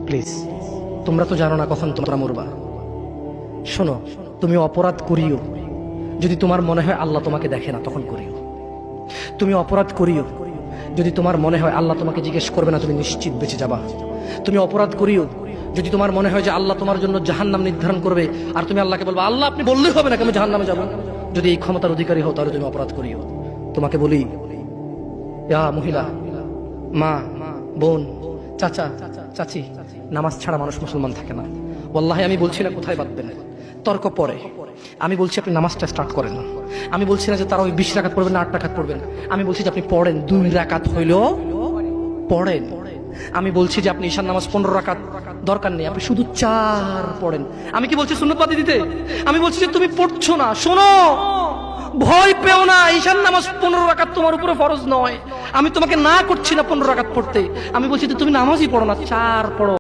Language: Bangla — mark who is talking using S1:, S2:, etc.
S1: প্লিজ, তোমরা তো জানো না কখন তোমরা মরবা। শোনো, তুমি অপরাধ করিও যদি তোমার মনে হয় আল্লাহ তোমাকে দেখে না, তখন করিও। তুমি অপরাধ করিও যদি তোমার মনে হয় আল্লাহ তোমাকে জিজ্ঞেস করবে না, তুমি নিশ্চিত বেঁচে যাবা। তুমি অপরাধ করিও যদি তোমার মনে হয় যে আল্লাহ তোমার জন্য জাহান্নাম নির্ধারণ করবে, আর তুমি আল্লাহকে বলবা আল্লাহ আপনি বললেই হবে না আমি জাহান্নামে যাব। যদি এই ক্ষমতার অধিকারী হও তাহলে তুমি অপরাধ করিও। তোমাকে বলি, ইয়া মহিলা, মা, বোন, চাচা, চাচি, নামাজ ছাড়া মানুষ মুসলমান থাকে না। ওয়াল্লাহি আমি বলছি না কোথায় বাঁধবেন, তর্ক পরে। আমি বলছি আপনি নামাজটা স্টার্ট করেন না। আমি বলছি না যে তারা ওই 20 রাকাত পড়বেন না 8 রাকাত পড়বেন। আমি বলছি যে আপনি পড়েন, 2 রাকাত হইলেও পড়েন। আমি বলছি যে আপনি ঈশান নামাজ 15 রাকাত দরকার নেই, আপনি শুধু 4 পড়েন। আমি কি বলছি সুন্নত বাদ দিতে? আমি বলছি যে তুমি পড়ছো না, শোনো, ভয় পেও না, ঈশান নামাজ 15 রাকাত তোমার উপরে ফরজ নয়। আমি তোমাকে না করছি না 15 রাকাত পড়তে, আমি বলছি যে তুমি নামাজই পড়ো না, 4 পড়ো।